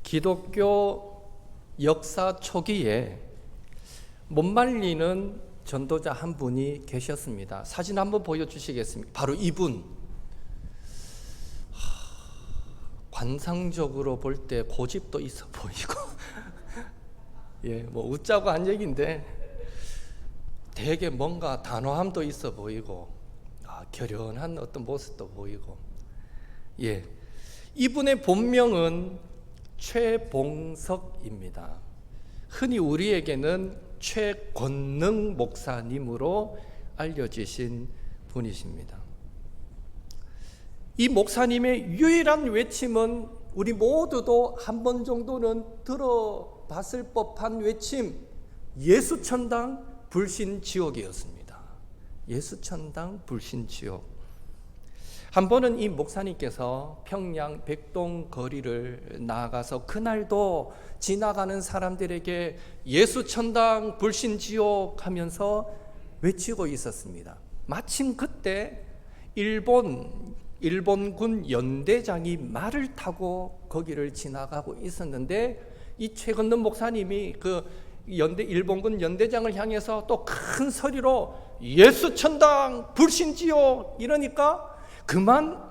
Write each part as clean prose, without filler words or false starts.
기독교 역사 초기에 못 말리는 전도자 한 분이 계셨습니다. 사진 한번 보여주시겠습니까? 바로 이분. 관상적으로 볼 때 고집도 있어 보이고 예, 뭐 웃자고 한 얘기인데 되게 뭔가 단호함도 있어 보이고 결연한 어떤 모습도 보이고, 예, 이분의 본명은 최봉석입니다. 흔히 우리에게는 최권능 목사님으로 알려지신 분이십니다. 이 목사님의 유일한 외침은 우리 모두도 한 번 정도는 들어봤을 법한 외침, 예수천당 불신지옥이었습니다. 예수천당 불신지옥. 한 번은 이 목사님께서 평양 백동 거리를 나가서 그날도 지나가는 사람들에게 예수천당 불신지옥 하면서 외치고 있었습니다. 마침 그때 일본군 연대장이 말을 타고 거기를 지나가고 있었는데 이 최건능 목사님이 그 일본군 연대장을 향해서 또 큰 소리로 예수천당 불신지옥 이러니까 그만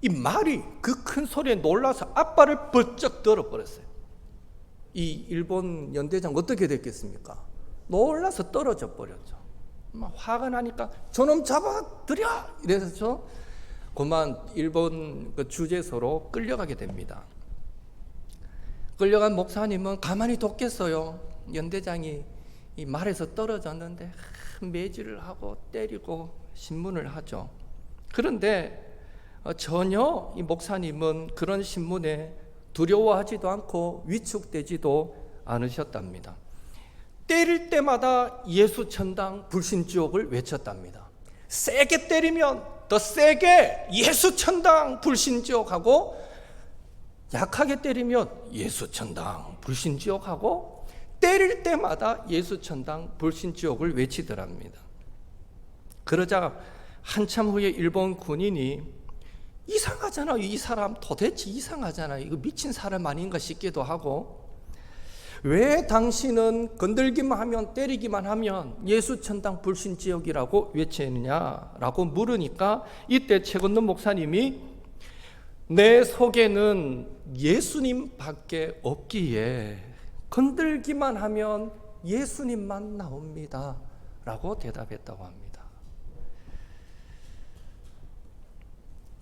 이 말이 그 큰 소리에 놀라서 앞발을 번쩍 들어버렸어요. 이 일본 연대장 어떻게 됐겠습니까? 놀라서 떨어져 버렸죠. 막 화가 나니까 저놈 잡아들여! 이래서 그만 일본 그 주재소로 끌려가게 됩니다. 끌려간 목사님은 가만히 뒀겠어요. 연대장이 이 말에서 떨어졌는데 매질을 하고 때리고 신문을 하죠. 그런데 전혀 이 목사님은 그런 신문에 두려워하지도 않고 위축되지도 않으셨답니다. 때릴 때마다 예수천당 불신지옥을 외쳤답니다. 세게 때리면 더 세게 예수천당 불신지옥하고, 약하게 때리면 예수천당 불신지옥하고, 때릴 때마다 예수천당 불신지옥을 외치더랍니다. 그러자 한참 후에 일본 군인이 이상하잖아요. 이 사람 도대체 이상하잖아요. 이거 미친 사람 아닌가 싶기도 하고, 왜 당신은 건들기만 하면 때리기만 하면 예수천당 불신지옥이라고 외치느냐라고 물으니까 이때 최건능 목사님이 내 속에는 예수님밖에 없기에 건들기만 하면 예수님만 나옵니다 라고 대답했다고 합니다.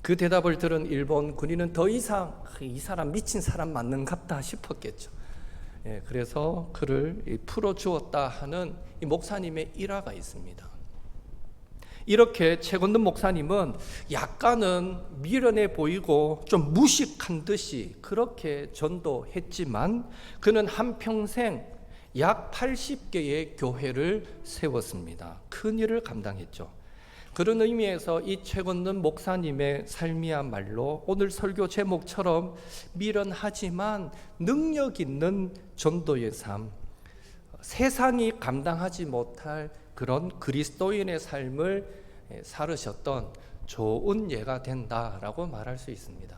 그 대답을 들은 일본 군인은 더 이상 이 사람 미친 사람 맞는갑다 싶었겠죠. 예, 그래서 그를 풀어주었다 하는 이 목사님의 일화가 있습니다. 이렇게 최건능 목사님은 약간은 미련해 보이고 좀 무식한 듯이 그렇게 전도했지만 그는 한평생 약 80개의 교회를 세웠습니다. 큰 일을 감당했죠. 그런 의미에서 이 최건능 목사님의 삶이야말로 오늘 설교 제목처럼 미련하지만 능력 있는 전도의 삶, 세상이 감당하지 못할 그런 그리스도인의 삶을 살으셨던 좋은 예가 된다라고 말할 수 있습니다.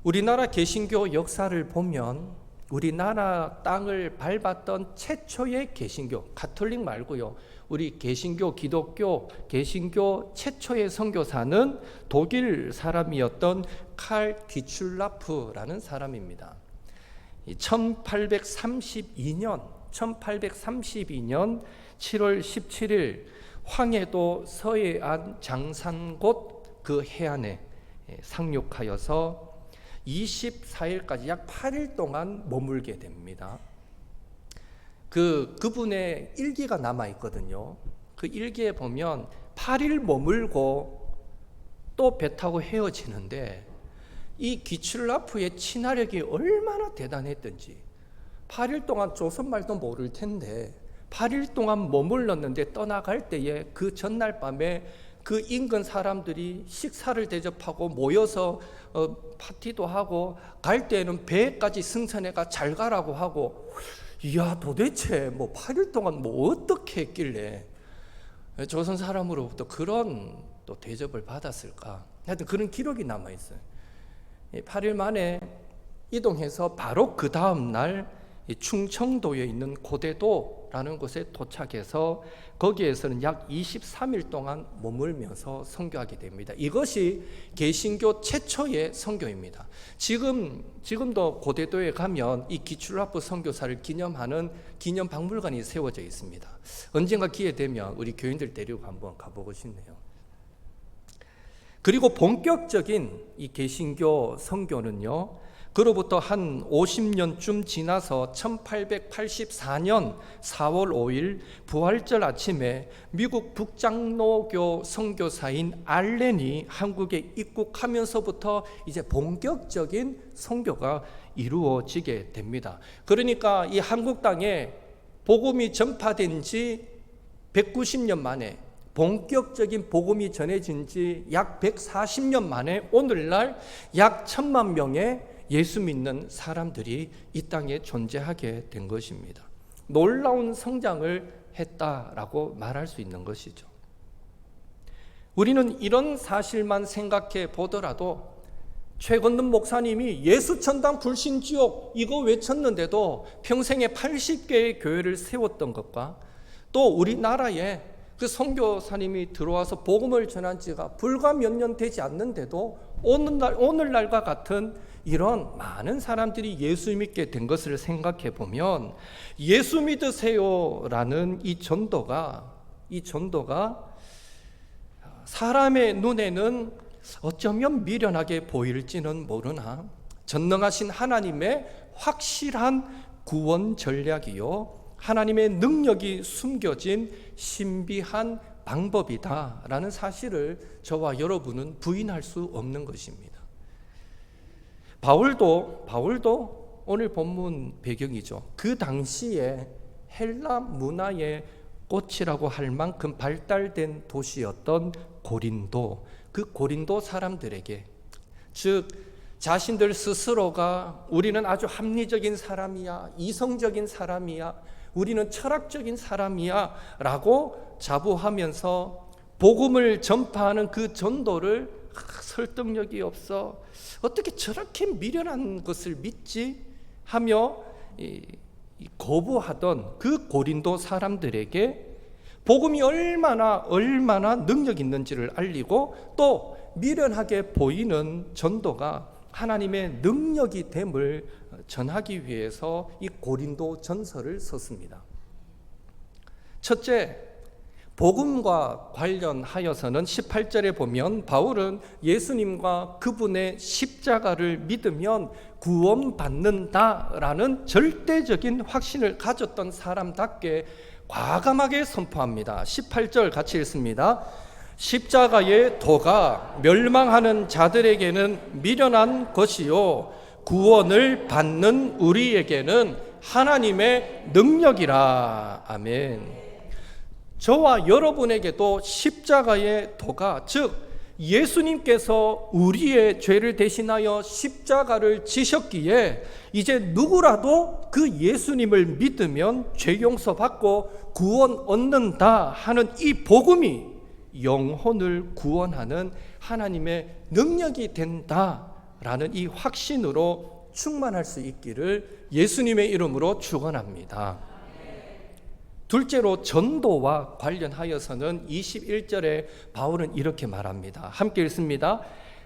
우리나라 개신교 역사를 보면 우리나라 땅을 밟았던 최초의 개신교, 가톨릭 말고요, 우리 개신교, 기독교, 개신교 최초의 선교사는 독일 사람이었던 칼 디출라프라는 사람입니다. 1832년 7월 17일 황해도 서해안 장산곶 그 해안에 상륙하여서 24일까지 약 8일 동안 머물게 됩니다. 그분의 일기가 남아 있거든요. 그 일기에 보면 8일 머물고 또 배 타고 헤어지는데 이 기출라프의 친화력이 얼마나 대단했던지, 8일 동안 조선말도 모를 텐데 8일 동안 머물렀는데 떠나갈 때에 그 전날 밤에 그 인근 사람들이 식사를 대접하고 모여서 파티도 하고 갈 때에는 배까지 승선해가 잘 가라고 하고, 이야 도대체 뭐 8일 동안 뭐 어떻게 했길래 조선 사람으로부터 그런 또 대접을 받았을까? 하여튼 그런 기록이 남아있어요. 8일 만에 이동해서 바로 그 다음 날 충청도에 있는 고대도라는 곳에 도착해서 거기에서는 약 23일 동안 머물면서 선교하게 됩니다. 이것이 개신교 최초의 선교입니다. 지금도 고대도에 가면 이 기출라프 선교사를 기념하는 기념 박물관이 세워져 있습니다. 언젠가 기회 되면 우리 교인들 데리고 한번 가보고 싶네요. 그리고 본격적인 이 개신교 선교는요, 그로부터 한 50년쯤 지나서 1884년 4월 5일 부활절 아침에 미국 북장로교 선교사인 알렌이 한국에 입국하면서부터 이제 본격적인 선교가 이루어지게 됩니다. 그러니까 이 한국 땅에 복음이 전파된 지 190년 만에, 본격적인 복음이 전해진 지 약 140년 만에 오늘날 약 1000만 명의 예수 믿는 사람들이 이 땅에 존재하게 된 것입니다. 놀라운 성장을 했다라고 말할 수 있는 것이죠. 우리는 이런 사실만 생각해 보더라도 최건든 목사님이 예수천당 불신지옥 이거 외쳤는데도 평생에 80개의 교회를 세웠던 것과 또 우리나라에 그 선교사님이 들어와서 복음을 전한 지가 불과 몇 년 되지 않는데도 오늘날과 같은 이런 많은 사람들이 예수 믿게 된 것을 생각해 보면 예수 믿으세요라는 이 전도가 사람의 눈에는 어쩌면 미련하게 보일지는 모르나 전능하신 하나님의 확실한 구원 전략이요, 하나님의 능력이 숨겨진 신비한 방법이다라는 사실을 저와 여러분은 부인할 수 없는 것입니다. 바울도 오늘 본문 배경이죠. 그 당시에 헬라 문화의 꽃이라고 할 만큼 발달된 도시였던 고린도, 그 고린도 사람들에게, 즉 자신들 스스로가 우리는 아주 합리적인 사람이야, 이성적인 사람이야, 우리는 철학적인 사람이야 라고 자부하면서 복음을 전파하는 그 전도를 설득력이 없어, 어떻게 저렇게 미련한 것을 믿지 하며 거부하던 그 고린도 사람들에게 복음이 얼마나 능력 있는지를 알리고 또 미련하게 보이는 전도가 하나님의 능력이 됨을 전하기 위해서 이 고린도 전서를 썼습니다. 첫째, 복음과 관련하여서는 18절에 보면 바울은 예수님과 그분의 십자가를 믿으면 구원받는다라는 절대적인 확신을 가졌던 사람답게 과감하게 선포합니다. 18절 같이 읽습니다. 십자가의 도가 멸망하는 자들에게는 미련한 것이요 구원을 받는 우리에게는 하나님의 능력이라. 아멘. 저와 여러분에게도 십자가의 도가, 즉 예수님께서 우리의 죄를 대신하여 십자가를 지셨기에 이제 누구라도 그 예수님을 믿으면 죄 용서받고 구원 얻는다 하는 이 복음이 영혼을 구원하는 하나님의 능력이 된다라는 이 확신으로 충만할 수 있기를 예수님의 이름으로 축원합니다. 둘째로 전도와 관련하여서는 21절에 바울은 이렇게 말합니다. 함께 읽습니다.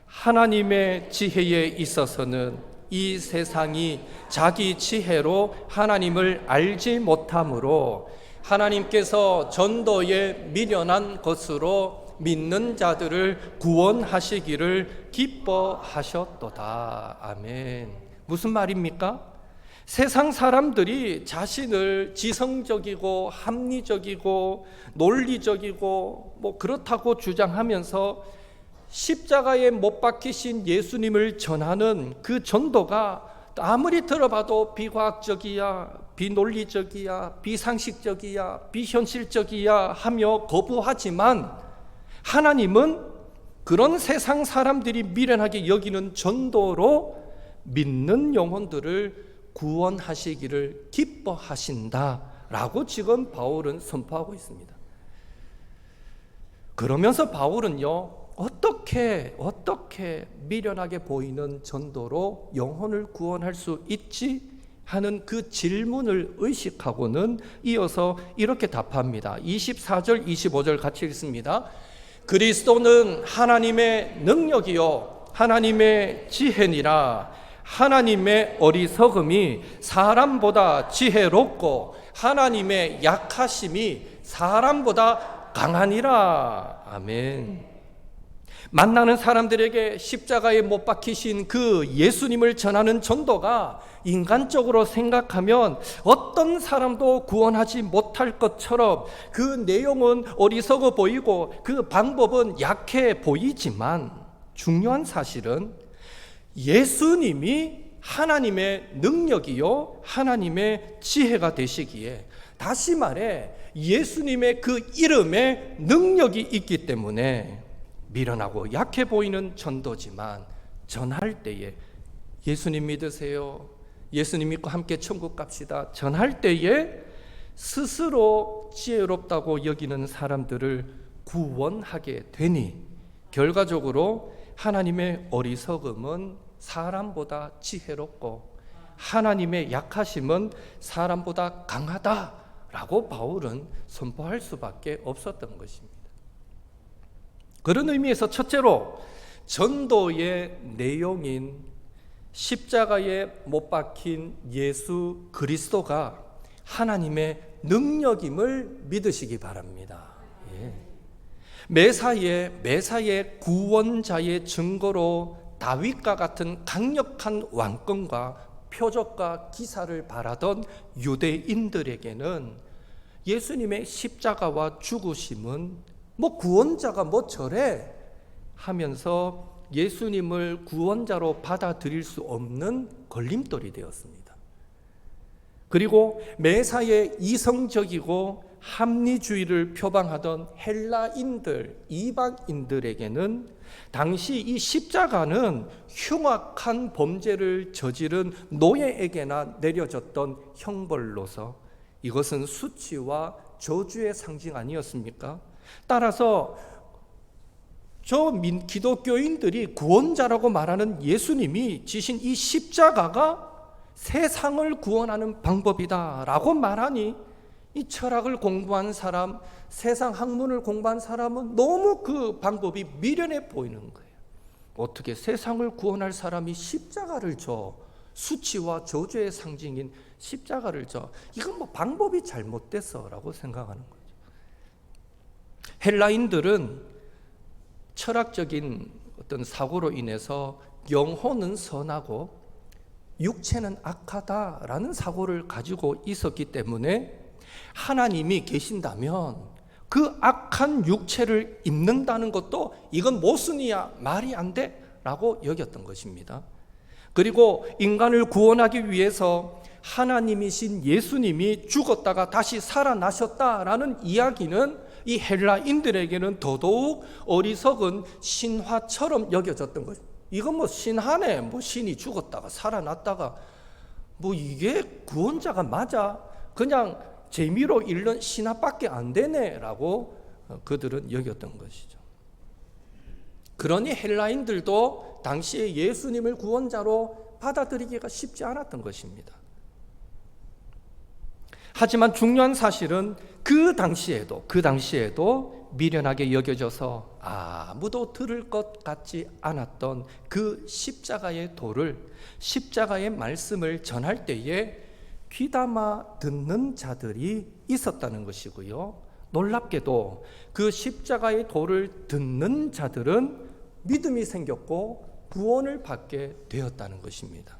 하나님의 지혜에 있어서는 이 세상이 자기 지혜로 하나님을 알지 못하므로 하나님께서 전도에 미련한 것으로 믿는 자들을 구원하시기를 기뻐하셨도다. 아멘. 무슨 말입니까? 세상 사람들이 자신을 지성적이고 합리적이고 논리적이고 그렇다고 주장하면서 십자가에 못 박히신 예수님을 전하는 그 전도가 아무리 들어봐도 비과학적이야, 비논리적이야, 비상식적이야, 비현실적이야 하며 거부하지만 하나님은 그런 세상 사람들이 미련하게 여기는 전도로 믿는 영혼들을 구원하시기를 기뻐하신다라고 지금 바울은 선포하고 있습니다. 그러면서 바울은요, 어떻게 미련하게 보이는 전도로 영혼을 구원할 수 있지? 하는 그 질문을 의식하고는 이어서 이렇게 답합니다. 24절, 25절 같이 읽습니다. 그리스도는 하나님의 능력이요 하나님의 지혜니라. 하나님의 어리석음이 사람보다 지혜롭고 하나님의 약하심이 사람보다 강하니라. 아멘. 만나는 사람들에게 십자가에 못 박히신 그 예수님을 전하는 전도가 인간적으로 생각하면 어떤 사람도 구원하지 못할 것처럼 그 내용은 어리석어 보이고 그 방법은 약해 보이지만 중요한 사실은 예수님이 하나님의 능력이요 하나님의 지혜가 되시기에, 다시 말해 예수님의 그 이름에 능력이 있기 때문에 미련하고 약해 보이는 전도지만 전할 때에 예수님 믿으세요, 예수님 믿고 함께 천국 갑시다 전할 때에 스스로 지혜롭다고 여기는 사람들을 구원하게 되니 결과적으로 하나님의 어리석음은 사람보다 지혜롭고 하나님의 약하심은 사람보다 강하다라고 바울은 선포할 수밖에 없었던 것입니다. 그런 의미에서 첫째로 전도의 내용인 십자가에 못 박힌 예수 그리스도가 하나님의 능력임을 믿으시기 바랍니다. 메사의 구원자의 증거로 다윗과 같은 강력한 왕권과 표적과 기사를 바라던 유대인들에게는 예수님의 십자가와 죽으심은 구원자가 저래 하면서 예수님을 구원자로 받아들일 수 없는 걸림돌이 되었습니다. 그리고 매사에 이성적이고 합리주의를 표방하던 헬라인들, 이방인들에게는 당시 이 십자가는 흉악한 범죄를 저지른 노예에게나 내려졌던 형벌로서 이것은 수치와 저주의 상징 아니었습니까? 따라서 기독교인들이 구원자라고 말하는 예수님이 지신 이 십자가가 세상을 구원하는 방법이다라고 말하니 이 철학을 공부한 사람, 세상 학문을 공부한 사람은 너무 그 방법이 미련해 보이는 거예요. 어떻게 세상을 구원할 사람이 십자가를 줘? 수치와 저주의 상징인 십자가를 줘? 이건 방법이 잘못됐어라고 생각하는 거예요. 헬라인들은 철학적인 어떤 사고로 인해서 영혼은 선하고 육체는 악하다라는 사고를 가지고 있었기 때문에 하나님이 계신다면 그 악한 육체를 입는다는 것도 이건 모순이야, 말이 안 돼 라고 여겼던 것입니다. 그리고 인간을 구원하기 위해서 하나님이신 예수님이 죽었다가 다시 살아나셨다라는 이야기는 이 헬라인들에게는 더더욱 어리석은 신화처럼 여겨졌던 거죠. 이건 신화네, 신이 죽었다가 살아났다가 이게 구원자가 맞아? 그냥 재미로 읽는 신화밖에 안 되네 라고 그들은 여겼던 것이죠. 그러니 헬라인들도 당시에 예수님을 구원자로 받아들이기가 쉽지 않았던 것입니다. 하지만 중요한 사실은 그 당시에도 미련하게 여겨져서 아무도 들을 것 같지 않았던 그 십자가의 도를, 십자가의 말씀을 전할 때에 귀담아 듣는 자들이 있었다는 것이고요. 놀랍게도 그 십자가의 도를 듣는 자들은 믿음이 생겼고 구원을 받게 되었다는 것입니다.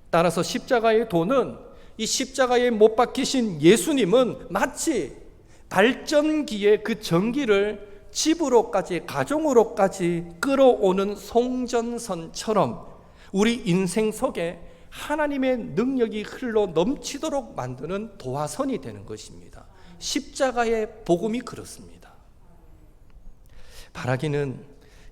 따라서 십자가의 도는, 이 십자가에 못 박히신 예수님은 마치 발전기의 그 전기를 집으로까지, 가정으로까지 끌어오는 송전선처럼 우리 인생 속에 하나님의 능력이 흘러 넘치도록 만드는 도화선이 되는 것입니다. 십자가의 복음이 그렇습니다. 바라기는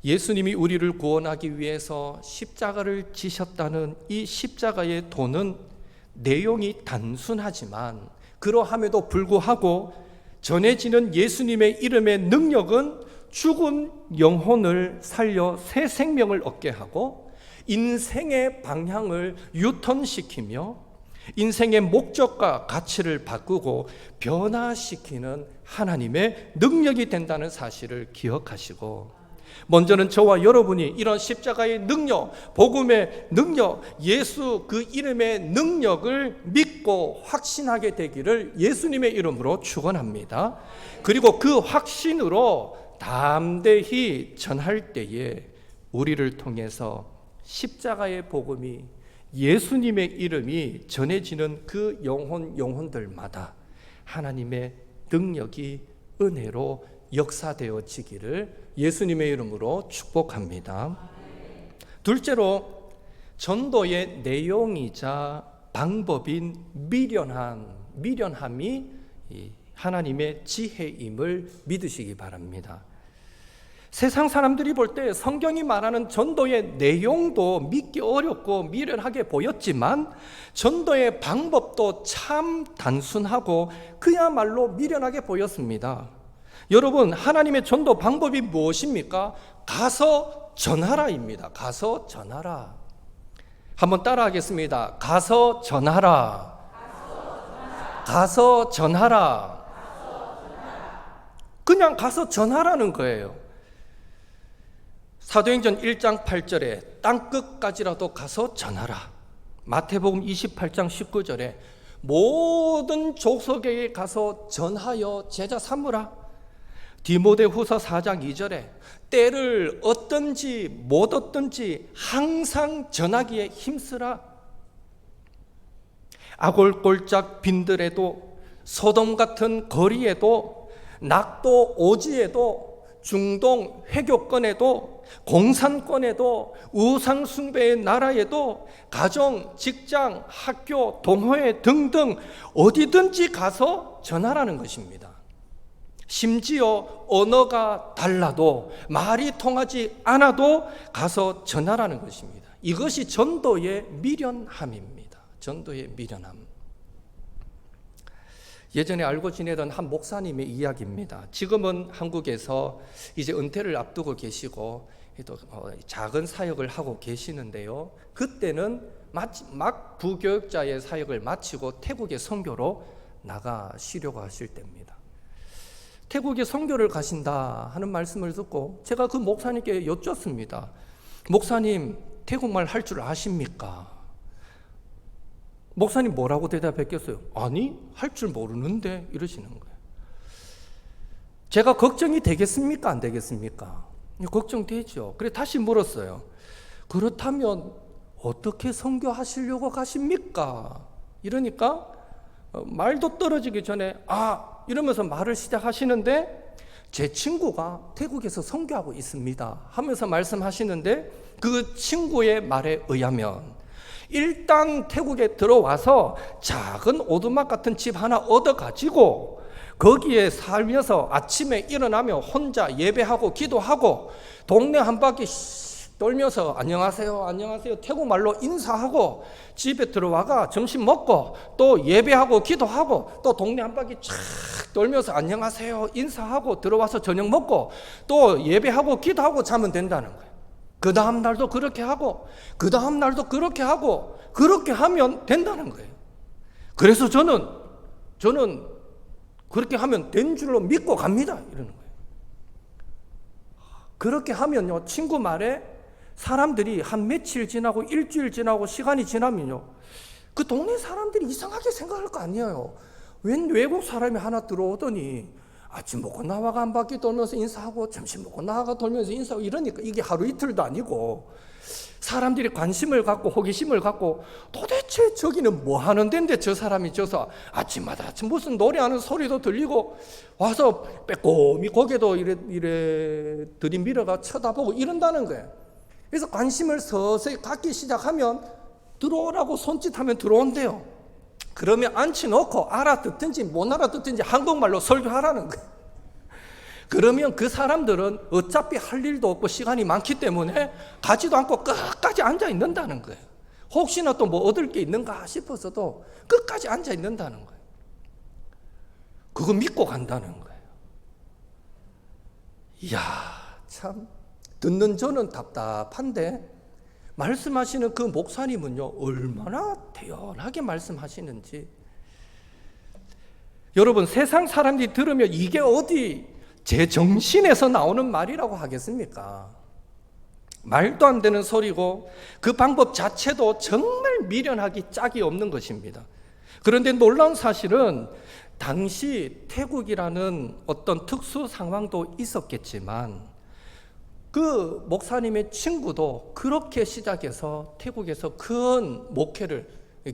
예수님이 우리를 구원하기 위해서 십자가를 지셨다는 이 십자가의 도는 내용이 단순하지만 그러함에도 불구하고 전해지는 예수님의 이름의 능력은 죽은 영혼을 살려 새 생명을 얻게 하고 인생의 방향을 유턴시키며 인생의 목적과 가치를 바꾸고 변화시키는 하나님의 능력이 된다는 사실을 기억하시고, 먼저는 저와 여러분이 이런 십자가의 능력, 복음의 능력, 예수 그 이름의 능력을 믿고 확신하게 되기를 예수님의 이름으로 축원합니다. 그리고 그 확신으로 담대히 전할 때에 우리를 통해서 십자가의 복음이, 예수님의 이름이 전해지는 그 영혼들마다 하나님의 능력이 은혜로 역사되어지기를 예수님의 이름으로 축복합니다. 둘째로, 전도의 내용이자 방법인 미련함이 하나님의 지혜임을 믿으시기 바랍니다. 세상 사람들이 볼 때 성경이 말하는 전도의 내용도 믿기 어렵고 미련하게 보였지만 전도의 방법도 참 단순하고 그야말로 미련하게 보였습니다. 여러분, 하나님의 전도 방법이 무엇입니까? 가서 전하라입니다. 가서 전하라. 한번 따라하겠습니다. 가서 전하라. 가서 전하라. 그냥 가서 전하라는 거예요. 사도행전 1장 8절에 땅끝까지라도 가서 전하라. 마태복음 28장 19절에 모든 족속에게 가서 전하여 제자 삼으라. 디모데후서 4장 2절에 때를 얻든지 못 얻든지 항상 전하기에 힘쓰라. 아골골짝 빈들에도, 소돔 같은 거리에도, 낙도 오지에도, 중동 회교권에도, 공산권에도, 우상 숭배의 나라에도, 가정, 직장, 학교, 동호회 등등 어디든지 가서 전하라는 것입니다. 심지어 언어가 달라도, 말이 통하지 않아도 가서 전하라는 것입니다. 이것이 전도의 미련함입니다. 전도의 미련함. 예전에 알고 지내던 한 목사님의 이야기입니다. 지금은 한국에서 이제 은퇴를 앞두고 계시고 또 작은 사역을 하고 계시는데요. 그때는 막 부교육자의 사역을 마치고 태국에 선교로 나가시려고 하실 때입니다. 태국에 선교를 가신다 하는 말씀을 듣고 제가 그 목사님께 여쭙습니다. 목사님, 태국말 할 줄 아십니까? 목사님 뭐라고 대답했겠어요? 아니, 할 줄 모르는데 이러시는 거예요. 제가 걱정이 되겠습니까? 안 되겠습니까? 걱정되죠. 그래 다시 물었어요. 그렇다면 어떻게 선교하시려고 가십니까? 이러니까 말도 떨어지기 전에 이러면서 말을 시작하시는데 제 친구가 태국에서 선교하고 있습니다 하면서 말씀하시는데 그 친구의 말에 의하면 일단 태국에 들어와서 작은 오두막 같은 집 하나 얻어가지고 거기에 살면서 아침에 일어나며 혼자 예배하고 기도하고 동네 한 바퀴 돌면서 안녕하세요 안녕하세요 태국말로 인사하고 집에 들어와가 점심 먹고 또 예배하고 기도하고 또 동네 한 바퀴 쫙 돌면서 안녕하세요 인사하고 들어와서 저녁 먹고 또 예배하고 기도하고 자면 된다는 거예요. 그 다음 날도 그렇게 하고 그 다음 날도 그렇게 하고 그렇게 하면 된다는 거예요. 그래서 저는 그렇게 하면 된 줄로 믿고 갑니다 이러는 거예요. 그렇게 하면요, 친구 말에 사람들이 한 며칠 지나고 일주일 지나고 시간이 지나면요, 그 동네 사람들이 이상하게 생각할 거 아니에요. 웬 외국 사람이 하나 들어오더니 아침 먹고 나와가 한 바퀴 돌면서 인사하고 점심 먹고 나와가 돌면서 인사하고 이러니까 이게 하루 이틀도 아니고 사람들이 관심을 갖고 호기심을 갖고 도대체 저기는 뭐 하는 데인데 저 사람이 저서 아침마다 무슨 노래하는 소리도 들리고 와서 빼꼼히 고개도 이래 들이밀어가 쳐다보고 이런다는 거예요. 그래서 관심을 서서히 갖기 시작하면 들어오라고 손짓하면 들어온대요. 그러면 앉혀놓고 알아듣든지 못 알아듣든지 한국말로 설교하라는 거예요. 그러면 그 사람들은 어차피 할 일도 없고 시간이 많기 때문에 가지도 않고 끝까지 앉아 있는다는 거예요. 혹시나 또 뭐 얻을 게 있는가 싶어서도 끝까지 앉아 있는다는 거예요. 그거 믿고 간다는 거예요. 이야, 참 듣는 저는 답답한데 말씀하시는 그 목사님은요 얼마나 태연하게 말씀하시는지. 여러분, 세상 사람들이 들으면 이게 어디 제 정신에서 나오는 말이라고 하겠습니까? 말도 안 되는 소리고 그 방법 자체도 정말 미련하기 짝이 없는 것입니다. 그런데 놀라운 사실은 당시 태국이라는 어떤 특수 상황도 있었겠지만 그 목사님의 친구도 그렇게 시작해서 태국에서 큰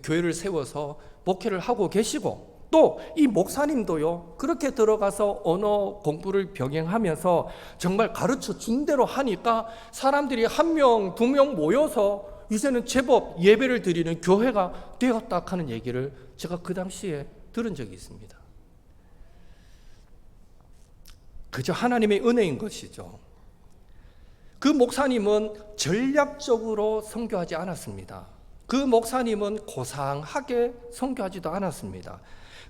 교회를 세워서 목회를 하고 계시고, 또 이 목사님도요 그렇게 들어가서 언어 공부를 병행하면서 정말 가르쳐 준 대로 하니까 사람들이 1명, 2명 모여서 이제는 제법 예배를 드리는 교회가 되었다 하는 얘기를 제가 그 당시에 들은 적이 있습니다. 그저 하나님의 은혜인 것이죠. 그 목사님은 전략적으로 선교하지 않았습니다. 그 목사님은 고상하게 선교하지도 않았습니다.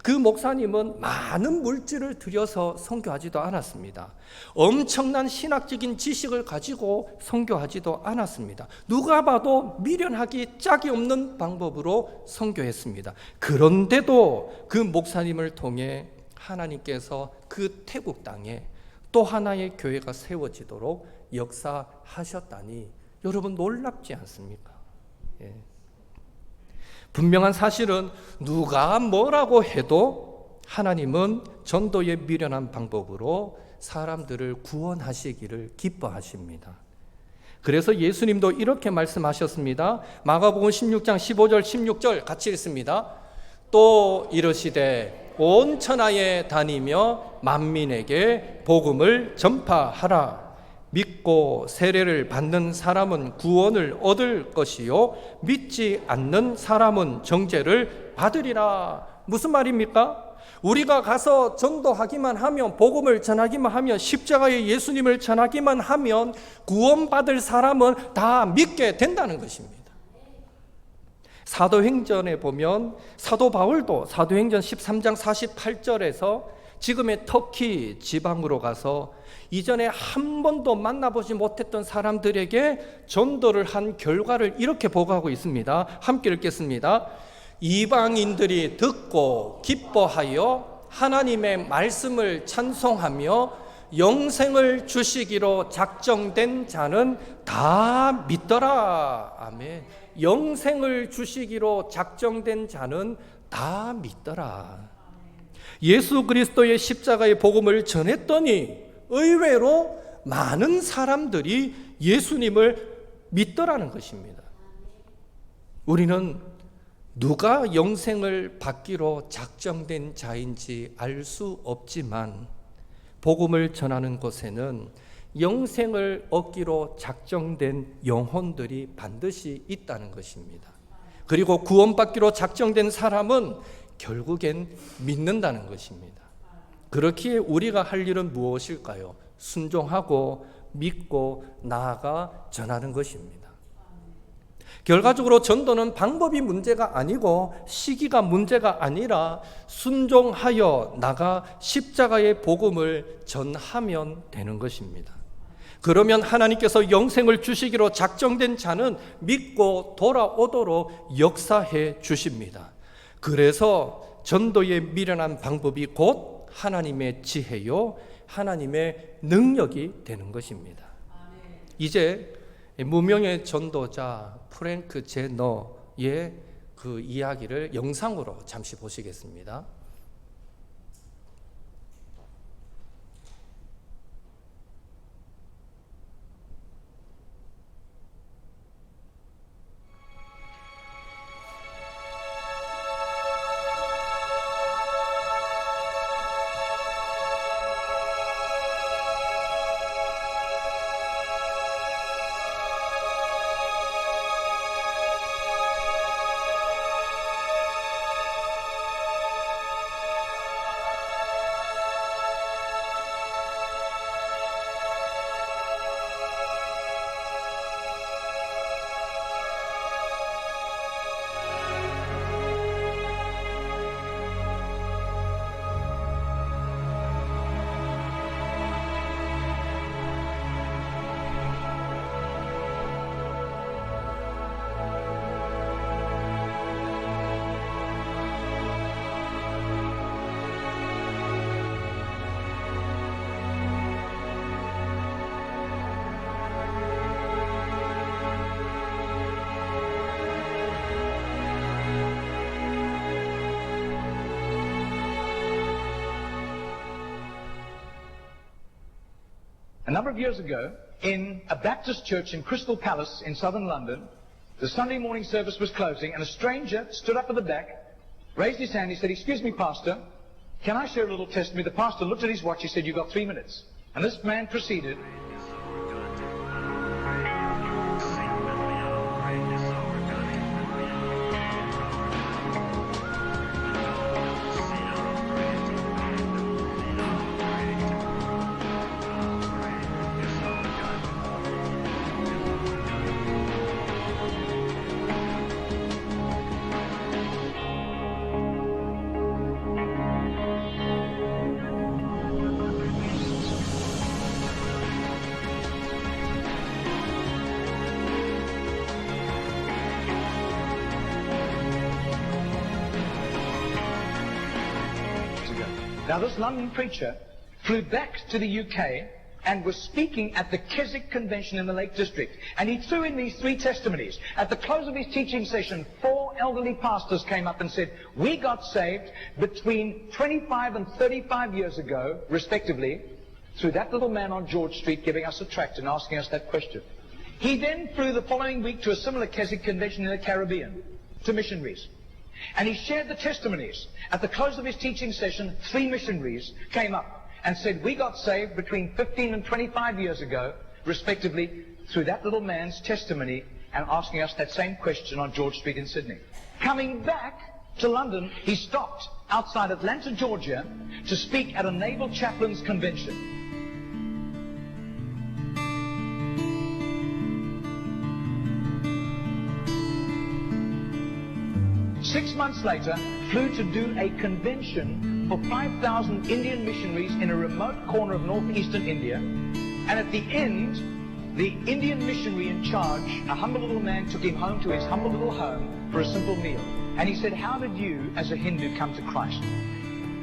그 목사님은 많은 물질을 들여서 선교하지도 않았습니다. 엄청난 신학적인 지식을 가지고 선교하지도 않았습니다. 누가 봐도 미련하기 짝이 없는 방법으로 선교했습니다. 그런데도 그 목사님을 통해 하나님께서 그 태국 땅에 또 하나의 교회가 세워지도록 역사하셨다니 여러분 놀랍지 않습니까? 예. 분명한 사실은 누가 뭐라고 해도 하나님은 전도의 미련한 방법으로 사람들을 구원하시기를 기뻐하십니다. 그래서 예수님도 이렇게 말씀하셨습니다. 마가복음 16장 15절 16절 같이 읽습니다. 또 이르시되 온 천하에 다니며 만민에게 복음을 전파하라. 믿고 세례를 받는 사람은 구원을 얻을 것이요 믿지 않는 사람은 정죄를 받으리라. 무슨 말입니까? 우리가 가서 전도하기만 하면, 복음을 전하기만 하면, 십자가의 예수님을 전하기만 하면 구원받을 사람은 다 믿게 된다는 것입니다. 사도행전에 보면 사도 바울도 사도행전 13장 48절에서 지금의 터키 지방으로 가서 이전에 한 번도 만나보지 못했던 사람들에게 전도를 한 결과를 이렇게 보고하고 있습니다. 함께 읽겠습니다. 이방인들이 듣고 기뻐하여 하나님의 말씀을 찬송하며 영생을 주시기로 작정된 자는 다 믿더라. 아멘. 영생을 주시기로 작정된 자는 다 믿더라. 예수 그리스도의 십자가의 복음을 전했더니 의외로 많은 사람들이 예수님을 믿더라는 것입니다. 우리는 누가 영생을 받기로 작정된 자인지 알 수 없지만 복음을 전하는 곳에는 영생을 얻기로 작정된 영혼들이 반드시 있다는 것입니다. 그리고 구원받기로 작정된 사람은 결국엔 믿는다는 것입니다. 그렇기에 우리가 할 일은 무엇일까요? 순종하고 믿고 나아가 전하는 것입니다. 결과적으로 전도는 방법이 문제가 아니고 시기가 문제가 아니라 순종하여 나가 십자가의 복음을 전하면 되는 것입니다. 그러면 하나님께서 영생을 주시기로 작정된 자는 믿고 돌아오도록 역사해 주십니다. 그래서 전도의 미련한 방법이 곧 하나님의 지혜요 하나님의 능력이 되는 것입니다. 이제 무명의 전도자 프랭크 제너의 그 이야기를 영상으로 잠시 보시겠습니다. A number of years ago, in a Baptist church in Crystal Palace in southern London, the Sunday morning service was closing, and a stranger stood up at the back, raised his hand, he said, "Excuse me, Pastor, can I share a little testimony?" The pastor looked at his watch, he said, "You've got 3 minutes." And this man proceeded. Now, this London preacher flew back to the UK and was speaking at the Keswick Convention in the Lake District. And he threw in these 3 testimonies. At the close of his teaching session, 4 elderly pastors came up and said, "We got saved between 25 and 35 years ago, respectively, through that little man on George Street giving us a tract and asking us that question." He then flew the following week to a similar Keswick Convention in the Caribbean, to missionaries. And he shared the testimonies. At the close of his teaching session, 3 missionaries came up and said, "We got saved between 15 and 25 years ago, respectively, through that little man's testimony and asking us that same question on George Street in Sydney." Coming back to London, he stopped outside Atlanta, Georgia, to speak at a Naval Chaplains Convention. 6 months later, flew to do a convention for 5,000 Indian missionaries in a remote corner of northeastern India. And at the end, the Indian missionary in charge, a humble little man, took him home to his humble little home for a simple meal. And he said, "How did you, as a Hindu, come to Christ?"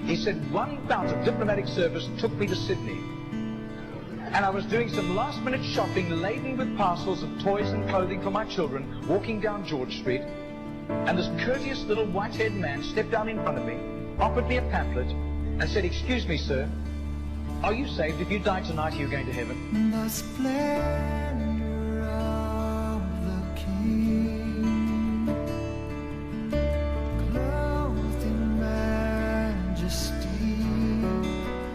He said, "One bout of diplomatic service took me to Sydney. And I was doing some last-minute shopping laden with parcels of toys and clothing for my children, walking down George Street. And this courteous little white-haired man stepped down in front of me, offered me a pamphlet, and said, 'Excuse me, sir, are you saved? If you die tonight, are you going to heaven?'" The splendor of the King, clothed in majesty.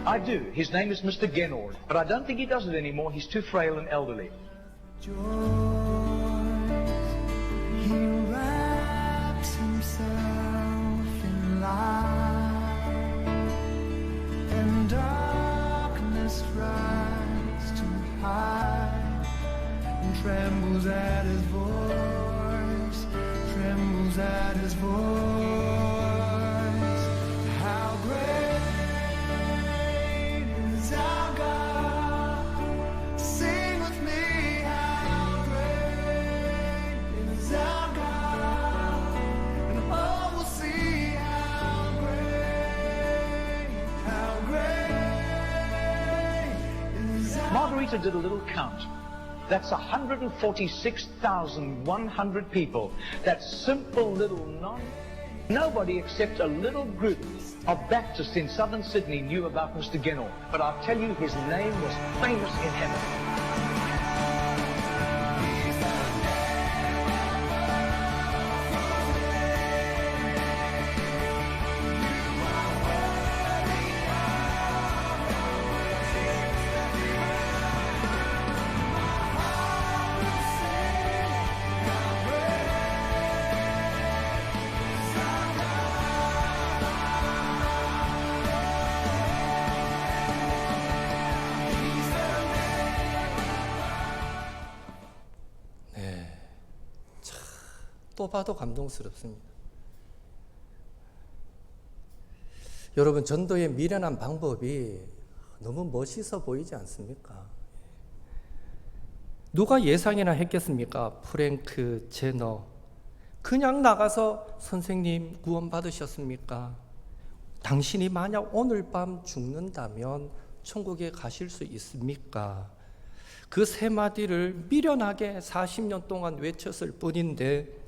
I do. His name is Mr. Genord, but I don't think he does it anymore. He's too frail and elderly. Joys, he wraps himself in light, and darkness rises too high, and trembles at his voice, trembles at his voice. How great is our God? Sing with me, how great is our God? And all will see how great is our God. Margarita did a little count. That's 146,100 people. That simple little nobody except a little group of Baptists in southern Sydney knew about Mr. Genord. But I'll tell you, his name was famous in heaven. 또 봐도 감동스럽습니다. 여러분, 전도의 미련한 방법이 너무 멋있어 보이지 않습니까? 누가 예상이나 했겠습니까? 프랭크 제너 그냥 나가서 "선생님 구원 받으셨습니까? 당신이 만약 오늘 밤 죽는다면 천국에 가실 수 있습니까?" 그 세 마디를 미련하게 40년 동안 외쳤을 뿐인데,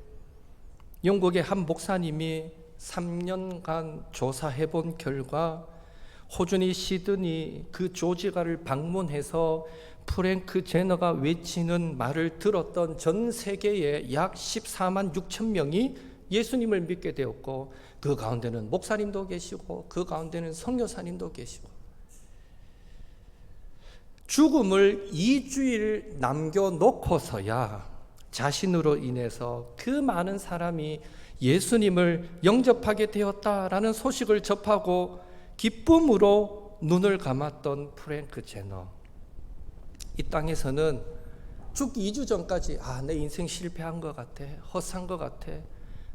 영국의 한 목사님이 3년간 조사해 본 결과 호주니 시드니 그 조지가를 방문해서 프랭크 제너가 외치는 말을 들었던 전 세계에 약 14만 6천 명이 예수님을 믿게 되었고, 그 가운데는 목사님도 계시고 그 가운데는 선교사님도 계시고, 죽음을 2주일 남겨놓고서야 자신으로 인해서 그 많은 사람이 예수님을 영접하게 되었다라는 소식을 접하고 기쁨으로 눈을 감았던 프랭크 제너. 이 땅에서는 죽기 2주 전까지 내 인생 실패한 것 같아, 헛산 것 같아,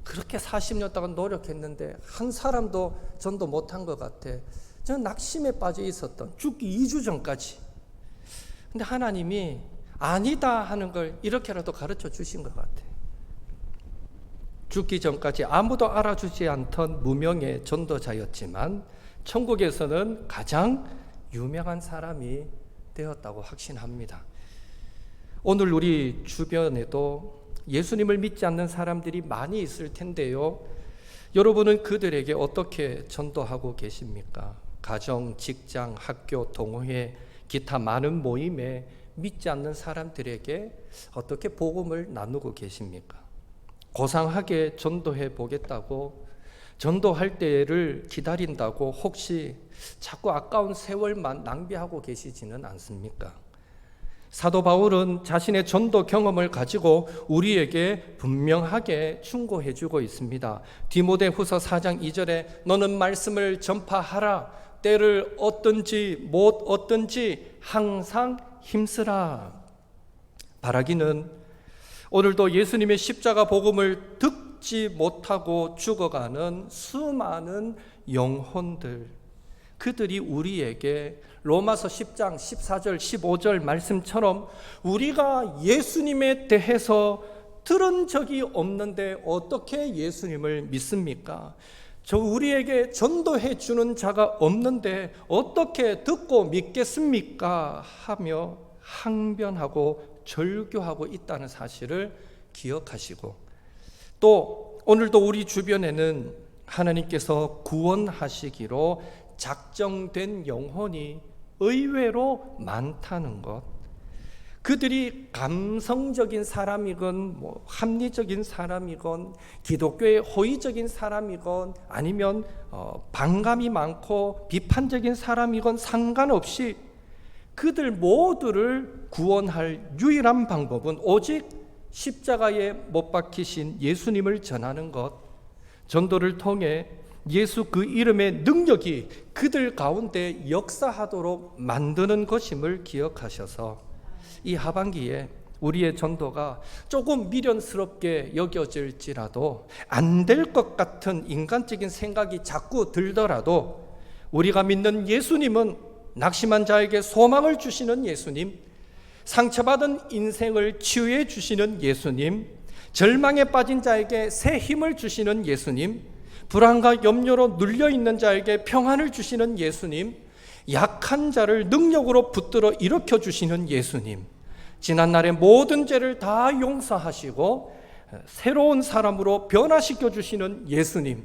그렇게 40년 동안 노력했는데 한 사람도 전도 못한 것 같아, 저는 낙심에 빠져 있었던 죽기 2주 전까지. 근데 하나님이 아니다 하는 걸 이렇게라도 가르쳐 주신 것 같아. 죽기 전까지 아무도 알아주지 않던 무명의 전도자였지만 천국에서는 가장 유명한 사람이 되었다고 확신합니다. 오늘 우리 주변에도 예수님을 믿지 않는 사람들이 많이 있을 텐데요, 여러분은 그들에게 어떻게 전도하고 계십니까? 가정, 직장, 학교, 동호회, 기타 많은 모임에 믿지 않는 사람들에게 어떻게 복음을 나누고 계십니까? 고상하게 전도해 보겠다고, 전도할 때를 기다린다고 혹시 자꾸 아까운 세월만 낭비하고 계시지는 않습니까? 사도 바울은 자신의 전도 경험을 가지고 우리에게 분명하게 충고해 주고 있습니다. 디모데후서 4장 2절에 너는 말씀을 전파하라. 때를 얻든지 못 얻든지 항상 힘쓰라. 바라기는 오늘도 예수님의 십자가 복음을 듣지 못하고 죽어가는 수많은 영혼들, 그들이 우리에게 로마서 10장 14절 15절 말씀처럼 우리가 예수님에 대해서 들은 적이 없는데 어떻게 예수님을 믿습니까? 저 우리에게 전도해 주는 자가 없는데 어떻게 듣고 믿겠습니까? 하며 항변하고 절규하고 있다는 사실을 기억하시고, 또 오늘도 우리 주변에는 하나님께서 구원하시기로 작정된 영혼이 의외로 많다는 것, 그들이 감성적인 사람이건 합리적인 사람이건 기독교의 호의적인 사람이건 아니면 반감이 많고 비판적인 사람이건 상관없이 그들 모두를 구원할 유일한 방법은 오직 십자가에 못 박히신 예수님을 전하는 것, 전도를 통해 예수 그 이름의 능력이 그들 가운데 역사하도록 만드는 것임을 기억하셔서 이 하반기에 우리의 전도가 조금 미련스럽게 여겨질지라도, 안 될 것 같은 인간적인 생각이 자꾸 들더라도 우리가 믿는 예수님은 낙심한 자에게 소망을 주시는 예수님, 상처받은 인생을 치유해 주시는 예수님, 절망에 빠진 자에게 새 힘을 주시는 예수님, 불안과 염려로 눌려있는 자에게 평안을 주시는 예수님, 약한 자를 능력으로 붙들어 일으켜 주시는 예수님, 지난날의 모든 죄를 다 용서하시고 새로운 사람으로 변화시켜 주시는 예수님,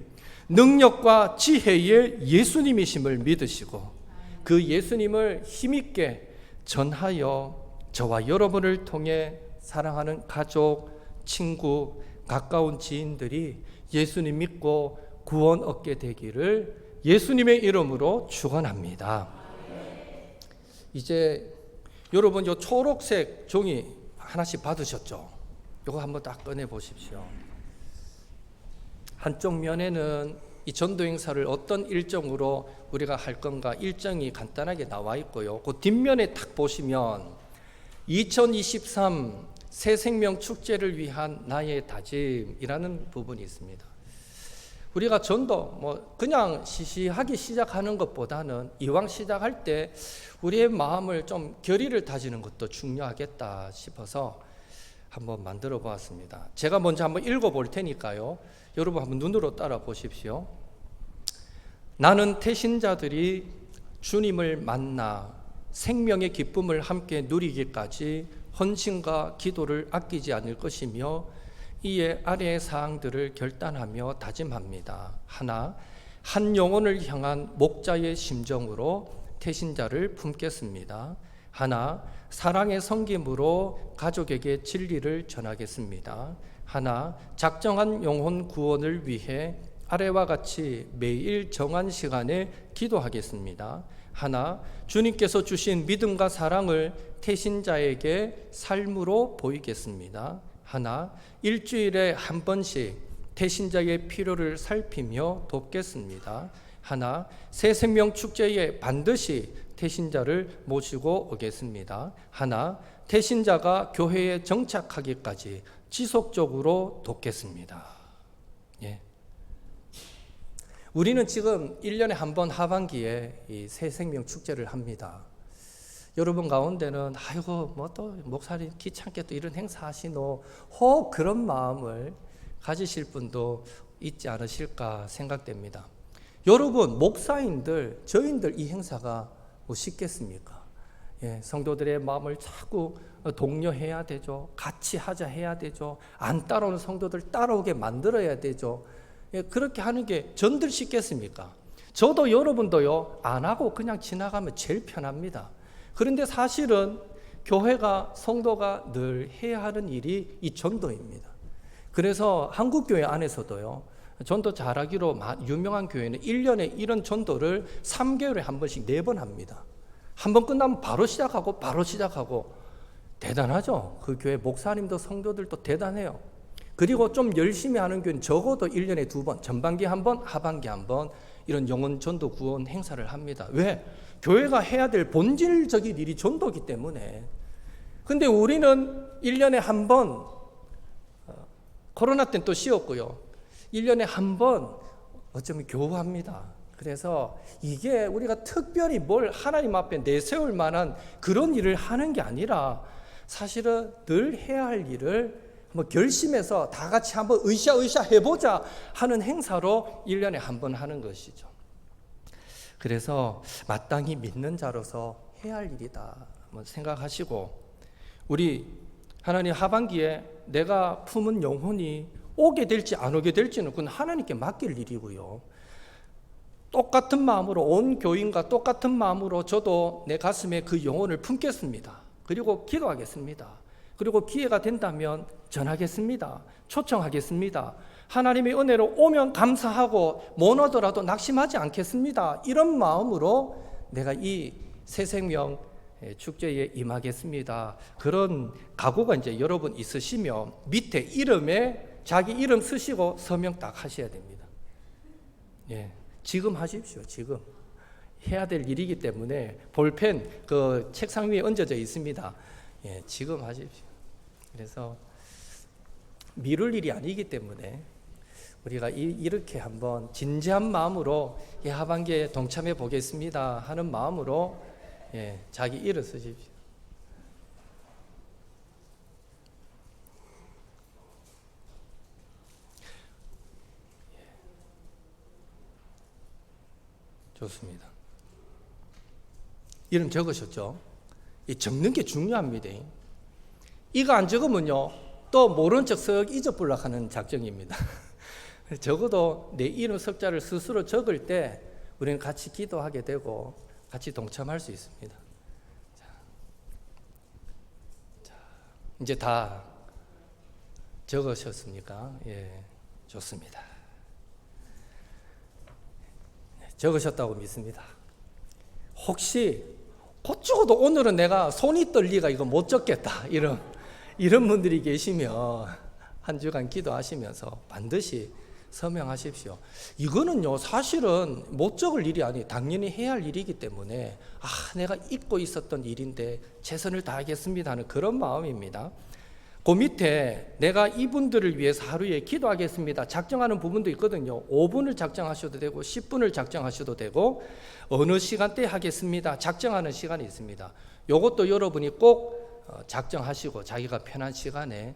능력과 지혜의 예수님이심을 믿으시고 그 예수님을 힘있게 전하여 저와 여러분을 통해 사랑하는 가족, 친구, 가까운 지인들이 예수님 믿고 구원 얻게 되기를 예수님의 이름으로 축원합니다. 이제 여러분 요 초록색 종이 하나씩 받으셨죠? 이거 한번 딱 꺼내 보십시오. 한쪽 면에는 이 전도 행사를 어떤 일정으로 우리가 할 건가 일정이 간단하게 나와 있고요. 그 뒷면에 딱 보시면 2023 새생명 축제를 위한 나의 다짐이라는 부분이 있습니다. 우리가 전도 그냥 시시하게 시작하는 것보다는 이왕 시작할 때 우리의 마음을 좀 결의를 다지는 것도 중요하겠다 싶어서 한번 만들어 보았습니다. 제가 먼저 한번 읽어 볼 테니까요, 여러분 한번 눈으로 따라 보십시오. 나는 태신자들이 주님을 만나 생명의 기쁨을 함께 누리기까지 헌신과 기도를 아끼지 않을 것이며 이에 아래의 사항들을 결단하며 다짐합니다. 하나, 한 영혼을 향한 목자의 심정으로 태신자를 품겠습니다. 하나, 사랑의 섬김으로 가족에게 진리를 전하겠습니다. 하나, 작정한 영혼 구원을 위해 아래와 같이 매일 정한 시간에 기도하겠습니다. 하나, 주님께서 주신 믿음과 사랑을 태신자에게 삶으로 보이겠습니다. 하나, 일주일에 한 번씩 태신자의 필요를 살피며 돕겠습니다. 하나, 새 생명 축제에 반드시 태신자를 모시고 오겠습니다. 하나, 태신자가 교회에 정착하기까지 지속적으로 돕겠습니다. 예. 우리는 지금 1년에 한 번 하반기에 이 새 생명 축제를 합니다. 여러분 가운데는 아이고 뭐 또 목사님 귀찮게 또 이런 행사 하시노 혹 그런 마음을 가지실 분도 있지 않으실까 생각됩니다. 여러분 목사인들 저희들 이 행사가 뭐 쉽겠습니까? 예, 성도들의 마음을 자꾸 독려해야 되죠. 같이 하자 해야 되죠. 안 따라오는 성도들 따라오게 만들어야 되죠. 예, 그렇게 하는 게 전들 쉽겠습니까? 저도 여러분도요 안 하고 그냥 지나가면 제일 편합니다. 그런데 사실은 교회가 성도가 늘 해야 하는 일이 이 전도입니다. 그래서 한국교회 안에서도요 전도 잘하기로 유명한 교회는 1년에 이런 전도를 3개월에 한 번씩 4번 합니다. 한 번 끝나면 바로 시작하고 대단하죠. 그 교회 목사님도 성도들도 대단해요. 그리고 좀 열심히 하는 교회는 적어도 1년에 2번, 전반기 한 번, 하반기 한 번 이런 영혼 전도 구원 행사를 합니다. 왜? 교회가 해야 될 본질적인 일이 전도이기 때문에. 근데 우리는 1년에 한 번, 코로나 때는 또 쉬었고요. 1년에 한 번 어쩌면 교우합니다. 그래서 이게 우리가 특별히 뭘 하나님 앞에 내세울 만한 그런 일을 하는 게 아니라 사실은 늘 해야 할 일을 한번 결심해서 다 같이 한번 으쌰으쌰 해보자 하는 행사로 1년에 한 번 하는 것이죠. 그래서 마땅히 믿는 자로서 해야 할 일이다 한번 생각하시고, 우리 하나님 하반기에 내가 품은 영혼이 오게 될지 안 오게 될지는 그건 하나님께 맡길 일이고요. 똑같은 마음으로 온 교인과 똑같은 마음으로 저도 내 가슴에 그 영혼을 품겠습니다. 그리고 기도하겠습니다. 그리고 기회가 된다면 전하겠습니다. 초청하겠습니다. 하나님의 은혜로 오면 감사하고 못 오더라도 낙심하지 않겠습니다. 이런 마음으로 내가 이 새생명 축제에 임하겠습니다. 그런 각오가 이제 여러분 있으시면 밑에 이름에 자기 이름 쓰시고 서명 딱 하셔야 됩니다. 예, 지금 하십시오. 지금 해야 될 일이기 때문에 볼펜 그 책상 위에 얹어져 있습니다. 예, 지금 하십시오. 그래서 미룰 일이 아니기 때문에 우리가 이렇게 한번 진지한 마음으로 이 하반기에 동참해 보겠습니다 하는 마음으로 예, 자기 이름 쓰십시오. 좋습니다. 이름 적으셨죠? 이 적는 게 중요합니다. 이거 안 적으면요 또 모른 척 썩 잊어버리려고 하는 작정입니다. 적어도 내 이름 석자를 스스로 적을 때 우리는 같이 기도하게 되고 같이 동참할 수 있습니다. 자, 이제 다 적으셨습니까? 예, 좋습니다. 적으셨다고 믿습니다. 혹시 그쪽도 오늘은 내가 손이 떨리가 이거 못 적겠다 이런 분들이 계시면 한 주간 기도하시면서 반드시 서명하십시오. 이거는요 사실은 못 적을 일이 아니에요. 당연히 해야 할 일이기 때문에 내가 잊고 있었던 일인데 최선을 다하겠습니다 하는 그런 마음입니다. 그 밑에 내가 이분들을 위해서 하루에 기도하겠습니다 작정하는 부분도 있거든요. 5분을 작정하셔도 되고 10분을 작정하셔도 되고 어느 시간대에 하겠습니다 작정하는 시간이 있습니다. 이것도 여러분이 꼭 작정하시고 자기가 편한 시간에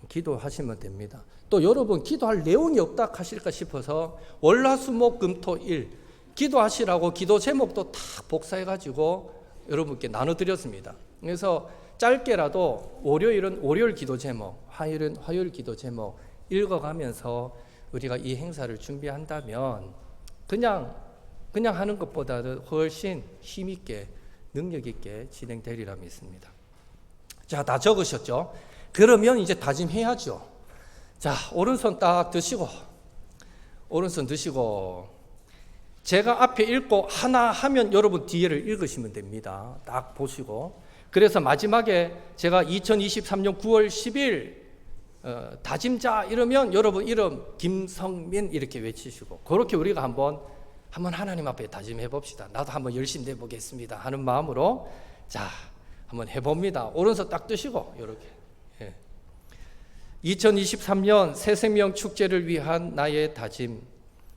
기도하시면 됩니다. 또 여러분 기도할 내용이 없다 하실까 싶어서 월화수목금토일 기도하시라고 기도 제목도 다 복사해가지고 여러분께 나눠드렸습니다. 그래서 짧게라도 월요일은 월요일 기도 제목, 화요일은 화요일 기도 제목 읽어가면서 우리가 이 행사를 준비한다면 그냥 하는 것보다는 훨씬 힘있게 능력 있게 진행되리라 믿습니다. 자, 다 적으셨죠? 그러면 이제 다짐해야죠. 자, 오른손 딱 드시고, 오른손 드시고, 제가 앞에 읽고 하나 하면 여러분 뒤에를 읽으시면 됩니다. 딱 보시고. 그래서 마지막에 제가 2023년 9월 10일 다짐자 이러면 여러분 이름 김성민 이렇게 외치시고, 그렇게 우리가 한번 하나님 앞에 다짐해 봅시다. 나도 한번 열심히 해보겠습니다 하는 마음으로 자, 한번 해봅니다. 오른손 딱 드시고 이렇게. 2023년 새생명 축제를 위한 나의 다짐.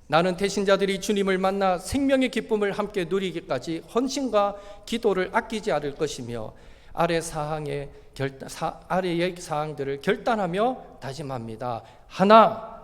나는 태신자들이 주님을 만나 생명의 기쁨을 함께 누리기까지 헌신과 기도를 아끼지 않을 것이며 아래의 사항들을 결단하며 다짐합니다. 하나,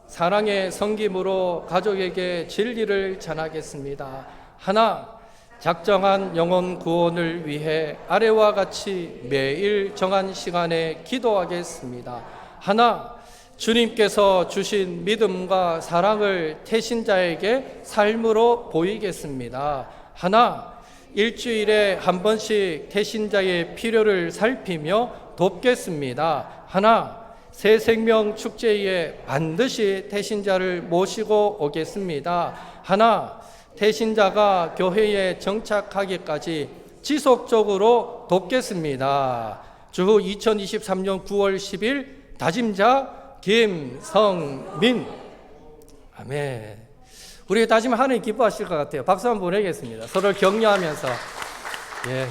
사랑의 섬김으로 가족에게 진리를 전하겠습니다. 하나, 작정한 영혼 구원을 위해 아래와 같이 매일 정한 시간에 기도하겠습니다. 하나, 주님께서 주신 믿음과 사랑을 태신자에게 삶으로 보이겠습니다. 하나, 일주일에 한 번씩 태신자의 필요를 살피며 돕겠습니다. 하나, 새 생명 축제에 반드시 태신자를 모시고 오겠습니다. 하나, 태신자가 교회에 정착하기까지 지속적으로 돕겠습니다. 주후 2023년 9월 10일 다짐자 김성민. 아멘. 우리가 다짐을 하나님 기뻐하실 것 같아요. 박수 한번 보내겠습니다. 서로를 격려하면서. 예.